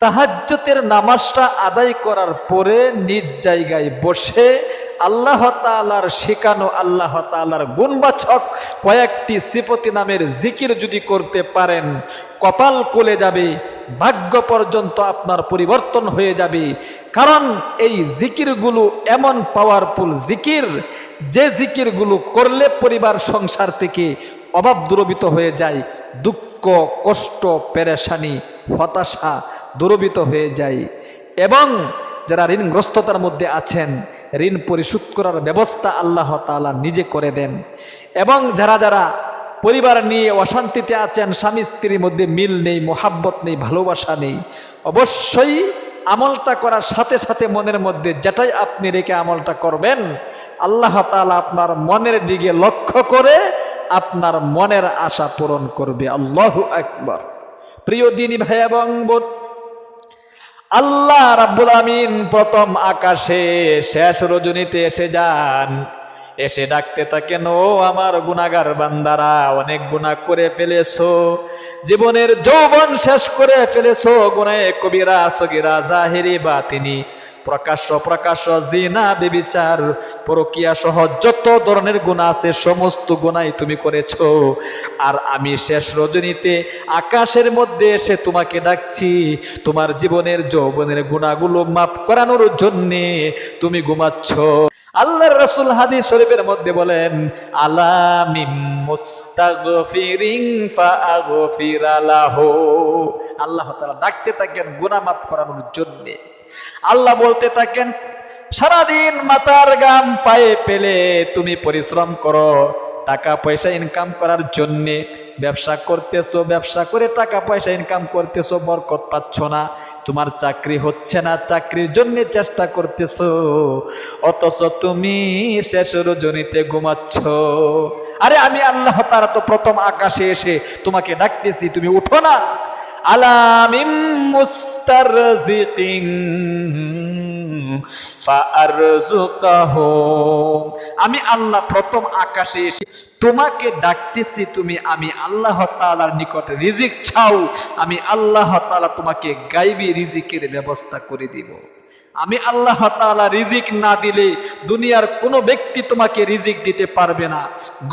তাহাজ্জুদের নামাজটা আদায় করার পরে নিজ জায়গায় বসে আল্লাহ তাআলার শেখানো, আল্লাহ তাআলার গুণবাচক কয়েকটি সিফতি নামের জিকির যদি করতে পারেন, কপাল খুলে যাবে, ভাগ্য পর্যন্ত আপনার পরিবর্তন হয়ে যাবে। কারণ এই জিকিরগুলো এমন পাওয়ারফুল জিকির, যে জিকিরগুলো করলে পরিবার সংসার থেকে অভাব দূরীভূত হয়ে যায়, দুঃখ কষ্ট পেরেশানি হতাশা দূরীভূত হয়ে যায়, এবং যারা ঋণগ্রস্ততার মধ্যে আছেন ঋণ পরিশোধ করার ব্যবস্থা আল্লাহ তাআলা নিজে করে দেন। এবং যারা যারা পরিবার নিয়ে অশান্তিতে আছেন, স্বামী স্ত্রীর মধ্যে মিল নেই, মোহাব্বত নেই, ভালোবাসা নেই, অবশ্যই আমলটা করার সাথে সাথে মনের মধ্যে যেটাই আপনি রেখে আমলটা করবেন, আল্লাহ তাআলা আপনার মনের দিকে লক্ষ্য করে আপনার মনের আশা পূরণ করবে। আল্লাহু আকবার। প্রিয় দিনী ভাই এবং বোন, আল্লাহ রাব্বুল আমিন প্রথম আকাশে শেষ রজনীতে এসে যান, এসে ডাকতে থাকেন, ও আমার গুনাহগার বান্দারা, অনেক গুনাহ করে ফেলেছো, জীবনের যৌবন শেষ করে ফেলেছো, গুনাহে কবিরা সগীরা জাহিরি বাতিনি, প্রকাশ্য প্রকাশ্য জিনা ব্যভিচার পরকীয়া সহ যত ধরনের গুনাহ আছে সমস্ত গুনাহই তুমি করেছো। আর আমি শেষ রজনীতে আকাশের মধ্যে এসে তোমাকে ডাকছি, তোমার জীবনের যৌবনের গুনাহগুলো মাফ করানোর জন্যে তুমি ঘুমাচ্ছ। আল্লাহর রাসূল হাদিস শরীফের মধ্যে বলেন, আলা মিন মুস্তাগফিরিন ফাআগফির লাহু। আল্লাহ তাআলা ডাকতে থাকেন গুনাহ মাফ করানোর জন্য। আল্লাহ বলতে থাকেন, সারাদিন মাথার ঘাম পায়ে পেলে তুমি পরিশ্রম করো টাকা পয়সা ইনকাম করার জন্যে, ব্যবসা করতেছো, ব্যবসা করে টাকা পয়সা ইনকাম করতেছো, বরকত পাচ্ছ না, তোমার চাকরি হচ্ছে না, চাকরির জন্য চেষ্টা করতেছো, অথচ তুমি শেষ রজনীতে ঘুমাচ্ছ। আরে আমি আল্লাহ তাআলা তো প্রথম আকাশে এসে তোমাকে ডাকতেছি, তুমি উঠো না। আলা মিন মুস্তারজিকিন ফাআরযুকাহু। আমি আল্লাহ প্রথম আকাশে এসে তোমাকে ডাকতেছি, তুমি আমি আল্লাহ তাআলার নিকট রিজিক চাও, আমি আল্লাহ তাআলা তোমাকে গায়বী রিজিকের ব্যবস্থা করে দিব। আমি আল্লাহ তাআলা রিজিক না দিলে দুনিয়ার কোনো ব্যক্তি তোমাকে রিজিক দিতে পারবে না।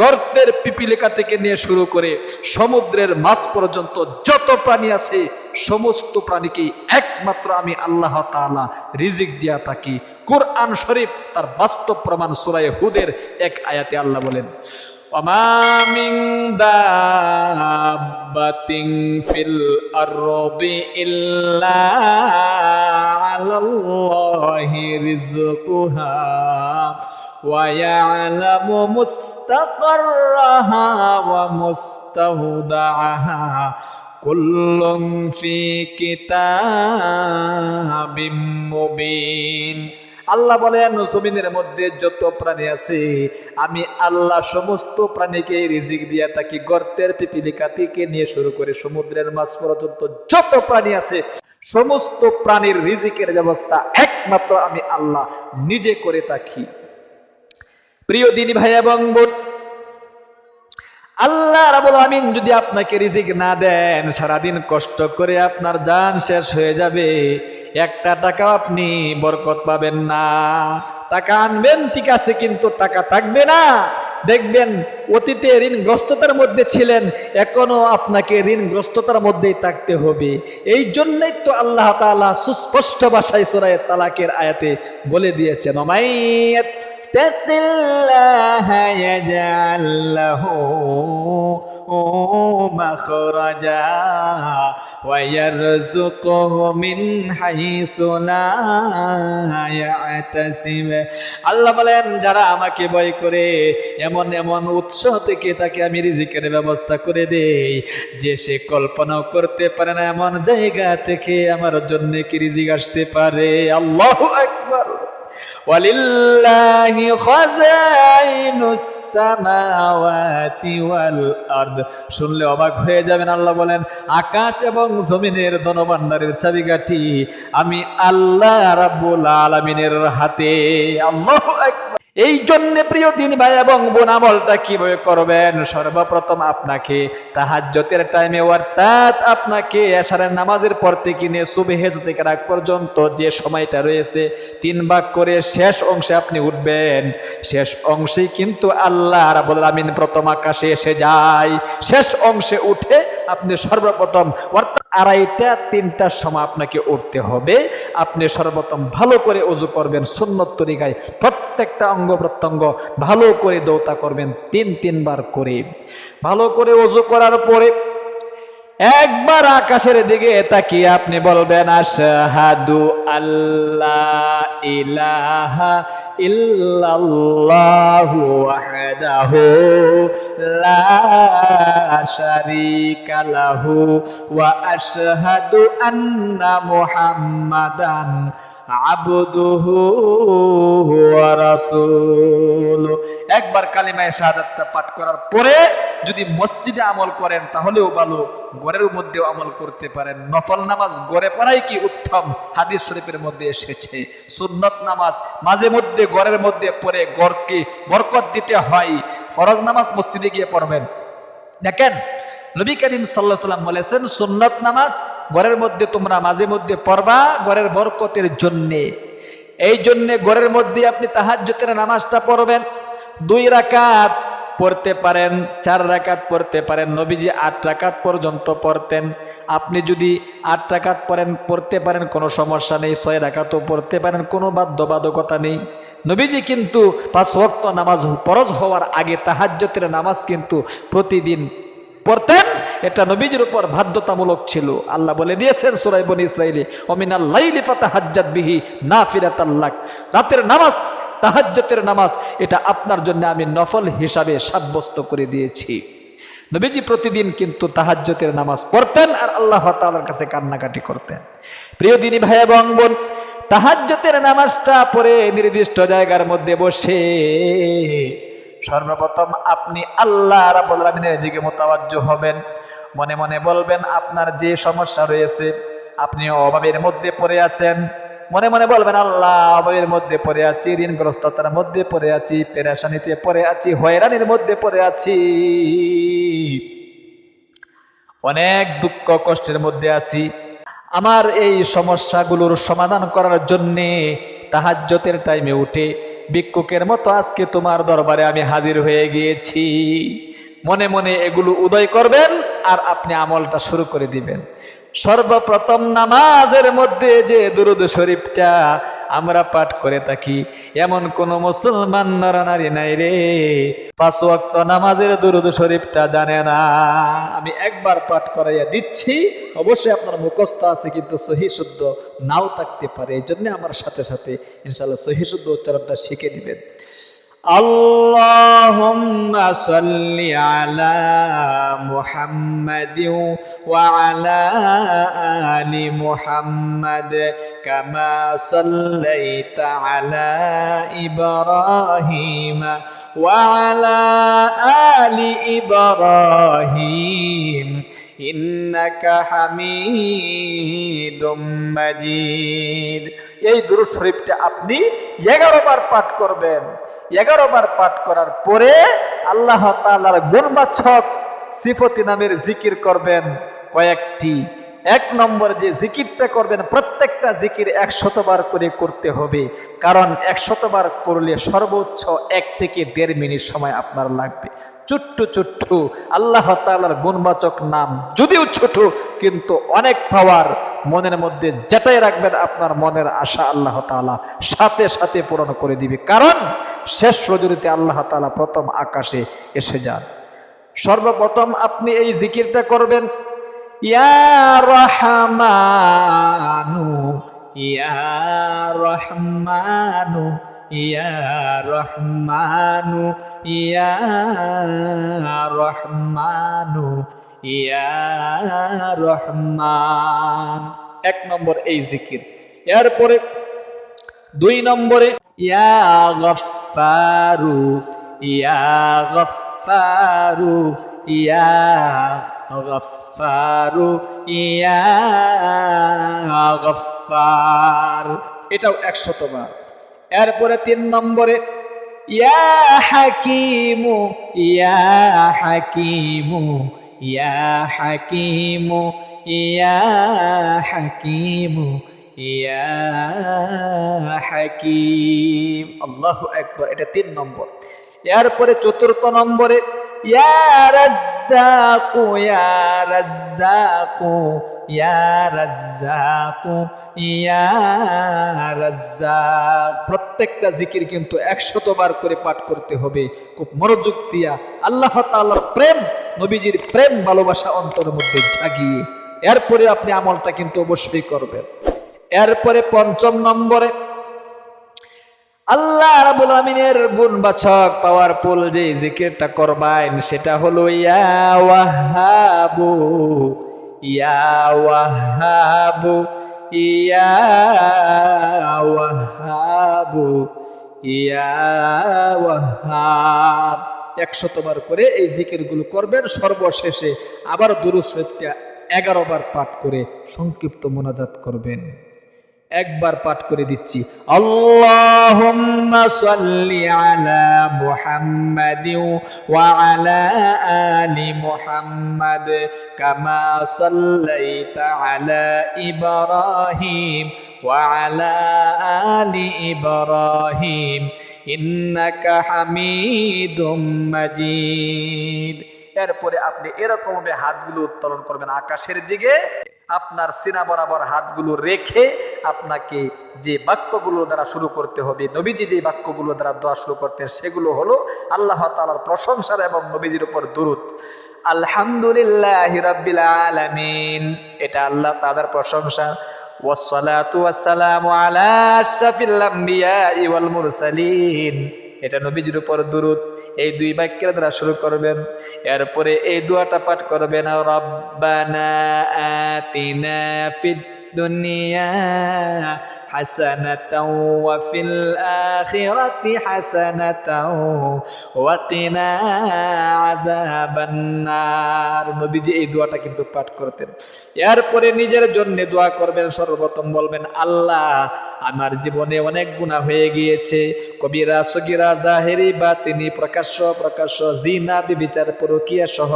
গর্তের পিপিলিকা থেকে নিয়ে শুরু করে সমুদ্রের মাছ পর্যন্ত যত প্রাণী আছে সমস্ত প্রাণীকে একমাত্র আমি আল্লাহ তাআলা রিজিক দিয়া থাকি। কোরআন শরীফ তার বাস্তব প্রমাণ। সূরা হুদের এক আয়াতে আল্লাহ বলেন, ওয়ামা মিন দাব্বাতিন ফিল আরদি ইল্লা আলাল্লাহি রিজকুহা ওয়া ইয়ালামু মুস্তাকাররাহা ওয়া মুস্তাওদাআহা কুল্লুন ফি কিতাবিম মুবিন। আল্লাহ বলেন, জমিনের মধ্যে যত প্রাণী আছে আমি আল্লাহ সমস্ত প্রাণীকে রিজিক দিয়া থাকি। গর্তের পিপিলিকা থেকে নিয়ে শুরু করে সমুদ্রের মাছ পর্যন্ত যত প্রাণী আছে সমস্ত প্রাণীর রিজিকের ব্যবস্থা একমাত্র আমি আল্লাহ নিজে করে থাকি। প্রিয় দিনী ভাই এবং বোন, আল্লাহ রাব্বুল আমিন যদি আপনাকে রিজিক না দেন, সারাদিন কষ্ট করে আপনার জান শেষ হয়ে যাবে, একটা টাকাও আপনি বরকত পাবেন না। টাকা আনবেন ঠিক আছে, কিন্তু টাকা থাকবে না। দেখবেন অতীতে ঋণগ্রস্ততার মধ্যে ছিলেন, এখনো আপনাকে ঋণগ্রস্ততার মধ্যেই থাকতে হবে। এই জন্যই তো আল্লাহ তাআলা সুস্পষ্ট ভাষায় সূরা তালাকের আয়াতে বলে দিয়েছেন, ওমাইয়াত তাকিল্লাহা ইয়াজআল লাহু মাখরাজা ওয়া ইয়ারযুকুহু মিন হাইসু লা ইয়াহতাসিব। আল্লাহ বলেন, যারা আমাকে ভয় করে এমন এমন উৎস থেকে তাকে আমি রিজিকের ব্যবস্থা করে দেই যে সে কল্পনাও করতে পারে না এমন জায়গা থেকে আমার জন্য কি রিজিক আসতে পারে। আল্লাহু আকবার। ওয়ালিল্লাহি খাযাইনুস সামাওয়াতি ওয়াল আরদ। শুনলে অবাক হয়ে যাবেন। আল্লাহ বলেন, আকাশ এবং জমিনের ধনভাণ্ডারের চাবিকাঠি আমি আল্লাহ রাব্বুল আলামিনের হাতে। আল্লাহু আকবার। এই জন্য প্রিয় দিন ভাই এবং বোন, আমলটা কিভাবে করবেন? সর্বপ্রথম আপনাকে তাহাজ্জুদের টাইমে অর্থাৎ আপনাকে এশারের নামাজের পর থেকে নিয়ে সুবহে থেকে রাত পর্যন্ত যে সময়টা রয়েছে 3 ভাগ করে শেষ অংশে আপনি উঠবেন। শেষ অংশেই কিন্তু আল্লাহ রাব্বুল আলামিন প্রথম আকাশে এসে যায়। শেষ অংশে উঠে আপনি সর্বপ্রথম অর্থাৎ 2:30-3টার সময় আপনাকে উঠতে হবে। আপনি সর্বপ্রথম ভালো করে ওযু করবেন সুন্নত তরিকায়, প্রত্যেকটা অঙ্গ প্রত্যঙ্গ ভালো করে দৌতা করবেন 3 বার করে। ভালো করে ওযু করার পরে একবার আকাশের দিকে তাকিয়ে আপনি বলবেন আশহাদু আল্লা ইলাহা ইল্লাল্লাহু ওয়াহদাহু লা শারীকা লাহু ওয়া আশহাদু আন্না মুহাম্মাদান আবদুহু ওয়া রাসূলুহু। একবার কালিমায়ে শাহাদাতটা পাঠ করার পরে যদি মসজিদে আমল করেন তাহলেও ভালো, ঘরের মধ্যেও আমল করতে পারেন। নফল নামাজ ঘরে পড়াই কি উত্তম, হাদিস শরীফের মধ্যে এসেছে। সুন্নত নামাজ মাঝে মধ্যে ঘরের মধ্যে পড়ে ঘরকে বরকত দিতে হয়। ফরজ নামাজ মসজিদে গিয়ে পড়বেন। দেখেন নবী করিম সাল্লাল্লাহু আলাইহি ওয়াসাল্লাম বলেছেন সুন্নত নামাজ ঘরের মধ্যে তোমরা মাঝে মধ্যে পড়বা ঘরের বরকতের জন্যে। এই জন্যে ঘরের মধ্যে আপনি তাহাজ্জুদের নামাজটা পড়বেন। 2 রাকাত পড়তে পারেন, 4 রাকাত পড়তে পারেন। নবীজি 8 রাকাত পর্যন্ত পড়তেন। আপনি যদি 8 রাকাত পড়তে পারেন কোনো সমস্যা নেই, 6 রাকাতও পড়তে পারেন, কোনো বাধ্যবাধকতা নেই। নবীজি কিন্তু 5 ওয়াক্ত নামাজ ফরজ হওয়ার আগে তাহাজ্জুদের নামাজ কিন্তু প্রতিদিন পড়তেন। এটা নবীজির উপর বাধ্যতামূলক ছিল। আল্লাহ বলে দিয়েছেন সূরা বনী ইসরাঈলে ওমিনাল লাইলি ফাতাহাজ্জাদ বিহি নাফিলাতাল লাক। রাতের নামাজ তাহাজ্জুদের নামাজ এটা আপনার জন্য আমি নফল হিসাবে সাব্যস্ত করে দিয়েছি। নবীজি প্রতিদিন কিন্তু তাহাজ্জুদের নামাজ পড়তেন আর আল্লাহ তাআলার কাছে কান্নাকাটি করতেন। প্রিয় দিনী ভাই এবং বোন, তাহাজ্জুদের নামাজটা পড়ে নির্দিষ্ট জায়গার মধ্যে বসে সর্বপ্রথম আপনি আল্লাহ রাব্বুল আলামিনের দিকে মুতাওয়াজ্জহ হবেন। মনে মনে বলবেন আপনার যে সমস্যা রয়েছে, আপনি অভাবের মধ্যে পড়ে আছেন, মনে মনে বলবেন আল্লাহ অভাবের মধ্যে পড়ে আছি, ঋণগ্রস্ততার মধ্যে পড়ে আছি, পেরেশানিতে পড়ে আছি, হয়রানির মধ্যে পড়ে আছি, অনেক দুঃখ কষ্টের মধ্যে আছি। আমার এই সমস্যাগুলোর সমাধান করার জন্যে তাহাজ্জুদের টাইমে উঠে ভিক্ষুকের মতো আজকে তোমার দরবারে আমি হাজির হয়ে গিয়েছি। মনে মনে এগুলো উদয় করবেন আর আপনি আমলটা শুরু করে দিবেন। সর্বপ্রথম নামাজের মধ্যে যে দুরূদ শরীফটা আমরা পাঠ করে থাকি, এমন কোন মুসলমান নরনারী নাই রে 5 ওয়াক্ত নামাজের দুরূদ শরীফটা জানে না। আমি একবার পাঠ করাইয়া দিচ্ছি, অবশ্যই আপনার মুখস্থ আছে কিন্তু সহি শুদ্ধ নাও থাকতে পারে। এই জন্য আমার সাথে সাথে ইনশাআল্লাহ সহি শুদ্ধ উচ্চারণটা শিখে দিবেন। আল্লাহুম্মা সাল্লি আলা মুহাম্মাদিন ওয়া আলা আলি মুহাম্মাদ কামা সাল্লাইতা আলা ইব্রাহিম ওয়া আলা আলি ইব্রাহিম ইন্নাকা হামিদুম মাজিদ। এই দুরূদ শরীফটা আপনি 11 বার পাঠ করবেন। 11 বার পাঠ করার পরে আল্লাহ তাআলার গুণবাচক সিফতি নামের জিকির করবেন কয়েকটি। 1 নম্বর যে জিকিরটা করবেন, প্রত্যেকটা জিকির 100 বার করে করতে হবে, কারণ 100 বার করলে সর্বোচ্চ 1 থেকে 1.5 মিনিট সময় আপনার লাগবে। ছোট্ট ছোট্ট আল্লাহ তাআলার গুণবাচক নাম যদিও ছোট কিন্তু অনেক পাওয়ার। মনের মধ্যে যেটাই রাখবেন আপনার মনের আশা আল্লাহ তাআলা সাথে সাথে পূরণ করে দিবে, কারণ শেষ রজনীতে আল্লাহ তাআলা প্রথম আকাশে এসে যান। সর্বপ্রথম আপনি এই জিকিরটা করবেন, ইয়া রহমানু ইয়া রহমানু ইয়া রহমানু ইয়া রহমানু ইয়া রহমান। 1 নম্বর এই জিকির। এরপরে 2 নম্বরে ইয়া গফফারু ইয়া গফফারু ইয়া গফফারু ইয়া গফফার, এটাও 100 বার। এরপরে 3 নম্বরে ইয়া হাকিমু ইয়া হাকিমু ইয়া হাকিমু ইয়া হাকিমু ইয়া হাকিম। আল্লাহু আকবার। এটা 3 নম্বর। এরপরে 4র্থ নম্বরে ইয়া রাজ্জাকু ইয়া রাজ্জাকু ইয়া রাজ্জাকু ইয়া রাজ্জাক। প্রত্যেকটা জিকির কিন্তু 100 বার করে পাঠ করতে হবে, খুব মনোযোগ দিয়া, আল্লাহ তাআলার প্রেম, নবীজির প্রেম ভালোবাসা অন্তরের মধ্যে জাগিয়ে। এরপরে আপনি আমলটা কিন্তু অবশ্যই করবেন। এরপরে 5ম নম্বরে আল্লাহ রাব্বুল আমিনের গুণবাচক পাওয়ারফুল যে জিকিরটা করবেন সেটা হলো ইয়া ওয়াহ্হাবু ইয়া ওয়াহ্হাবু ইয়া ওয়াহ্হাবু ইয়া ওয়াহ্হাব। 100 বার করে এই জিকিরগুলো করবেন। সর্বশেষে আবার দুরূদ শরীফটা 11 বার পাঠ করে সংক্ষিপ্ত মোনাজাত করবেন। একবার পাঠ করে দিচ্ছি, আল্লাহুম্মা সাল্লি আলা মুহাম্মাদিন ওয়া আলা আলি মুহাম্মাদ কামা সাল্লাইতা আলা ইব্রাহিম ওয়া আলা আলি ইব্রাহিম ইন্নাকা হামিদুম মাজিদ। এরপরে আপনি এরকম ভাবে হাতগুলো উত্তোলন করবেন আকাশের দিকে, আপনার সিনা বরাবর হাতগুলো রেখে আপনাকে যে বাক্যগুলো দ্বারা শুরু করতে হবে, নবীজি যে বাক্যগুলো দ্বারা দোয়া শুরু করতেন সেগুলো হলো আল্লাহ তাআলার প্রশংসার এবং নবীজির উপর দুরূদ। আলহামদুলিল্লাহি রাব্বিল আলামিন, এটা আল্লাহ তাআলার প্রশংসা। ওয়াসসালাতু ওয়াসসালামু আলা আশরাফিল আমবিয়া ওয়াল মুরসালিন, এটা নবীজির উপর দুরূদ। এই 2 বাক্যের দ্বারা শুরু করবেন। এরপরে এই দোয়াটা পাঠ করবেন, রব্বানা আতিনা ফিদ দুনিয়া হাসানাতাও ওয়া ফিল আখিরাতি হাসানাতাও ওয়া কিনা আযাবান নার। নবীজি এই দোয়াটা কিন্তু পাঠ করতেন। এরপরে নিজের জন্য দোয়া করবেন। সর্বপ্রথম বলবেন, আল্লাহ আমার জীবনে অনেক গুনাহ হয়ে গিয়েছে, কবিরা সগীরা জাহেরি বাতিনি, প্রকাশ্য প্রকাশ্য, জিনা ব্যভিচার পরকীয়া সহ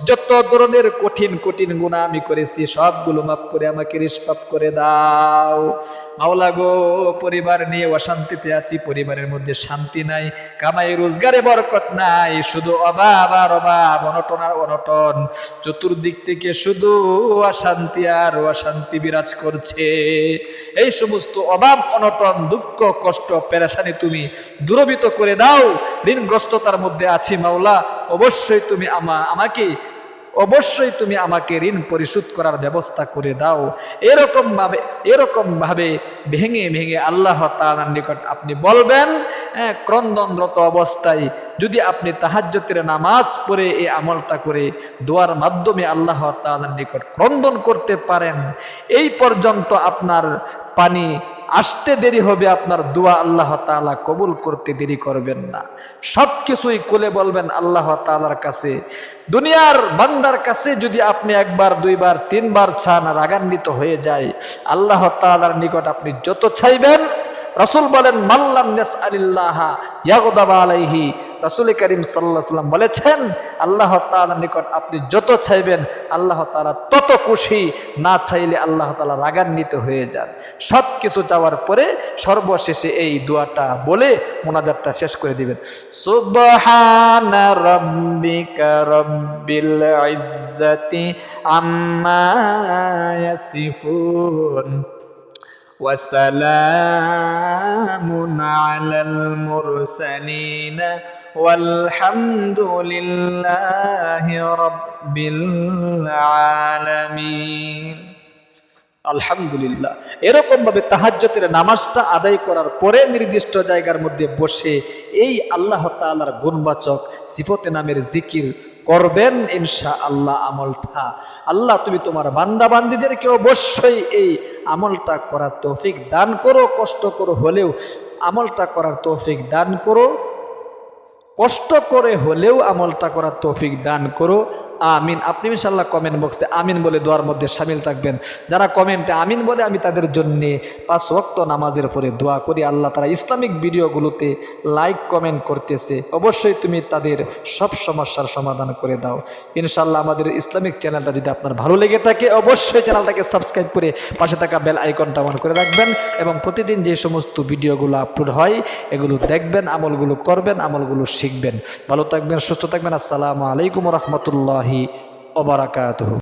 যত ধরনের কঠিন কঠিন গুনাহ আমি করেছি সবগুলো মাফ করে আমাকে নিষ্পাপ করে দাও। মাওলা গো, পরিবার নিয়ে অশান্তিতে আছি, পরিবারের মধ্যে শান্তি নাই, কামাই রোজগারে বরকত নাই, শুধু অভাব আর অভাব, অনটন আর অনটন, চতুর্দিক থেকে শুধু অশান্তি আর অশান্তি বিরাজ করছে। এই সমস্ত অভাব অনটন দুঃখ কষ্ট পেরেশানি তুমি দূরীভূত করে দাও। ঋণগ্রস্ততার মধ্যে আছি মাওলা, অবশ্যই তুমি আমাকে ঋণ পরিশোধ করার ব্যবস্থা করে দাও। এরকম ভাবে ভেঙে ভেঙে আল্লাহ তাআলার নিকট আপনি বলবেন। ক্রন্দনরত অবস্থায় যদি আপনি তাহাজ্জুদের নামাজ পড়ে এই আমলটা করে দোয়ার মাধ্যমে আল্লাহ তাআলার নিকট ক্রন্দন করতে পারেন, এই পর্যন্ত আপনার পানি আসতে দেরি হবে, আপনার দোয়া আল্লাহ তাআলা কবুল করতে দেরি করবেন না। সবকিছুই খুলে বলবেন আল্লাহ তাআলার কাছে। দুনিয়ার বান্দার কাছে যদি আপনি 1 বার 2 বার 3 বার চান, রাগান্বিত হয়ে যায়, আল্লাহ তাআলার নিকট আপনি যত চাইবেন, রাসূল বলেন মাল্লাম ইয়াসআলিল্লাহা ইয়াগদাব আলাইহি, রাসূল করিম সাল্লাল্লাহু আলাইহি ওয়াসাল্লাম বলেছেন আল্লাহ তাআলার নিকট আপনি যত চাইবেন আল্লাহ তাআলা তত খুশি, না চাইলে আল্লাহ তাআলা রাগান্বিত হয়ে যান। সব কিছু চাওয়ার পরে সর্বশেষে এই দোয়াটা বলে মোনাজাতটা শেষ করে দিবেন। সুবহানা রাব্বিকা রাব্বিল ইজ্জাতি আম্মা ইয়াসিফুন ওয়া সালামুন আলাল মুরসালিন ওয়ালহামদুলিল্লাহি রাব্বিল আলামিন। আলহামদুলিল্লাহ। এরকম ভাবে তাহাজ্জুদের নামাজটা আদায় করার পরে নির্দিষ্ট জায়গার মধ্যে বসে এই আল্লাহ তাআলার গুণবাচক সিফতে নামের জিকির করবেন ইনশাআল্লাহ। আমলটা আল্লাহ তুমি তোমার বান্দা বান্দীদেরকে অবশ্যই এই আমলটা করার তৌফিক দান করো, কষ্ট করো হলেও আমলটা করার তৌফিক দান করো। কষ্ট করে হলেও আমলটা করার তৌফিক দান করো, আমিন। আপনি ইনশাআল্লাহ কমেন্ট বক্সে আমিন বলে দোয়ার মধ্যে শামিল থাকবেন। যারা কমেন্টে আমিন বলে আমি তাদের জন্যে 5 ওয়াক্ত নামাজের পরে দোয়া করি। আল্লাহ তারা ইসলামিক ভিডিওগুলোতে লাইক কমেন্ট করতেছে, অবশ্যই তুমি তাদের সব সমস্যার সমাধান করে দাও ইনশাআল্লাহ। আমাদের ইসলামিক চ্যানেলটা যদি আপনার ভালো লেগে থাকে অবশ্যই চ্যানেলটাকে সাবস্ক্রাইব করে পাশে থাকা বেল আইকনটা অন করে রাখবেন এবং প্রতিদিন যে সমস্ত ভিডিওগুলো আপলোড হয় এগুলো দেখবেন, আমলগুলো করবেন, আমলগুলো শিখবেন। ভালো থাকবেন, সুস্থ থাকবেন। আসসালামু আলাইকুম রহমতুল্লাহি ওয়া বারাকাতুহু।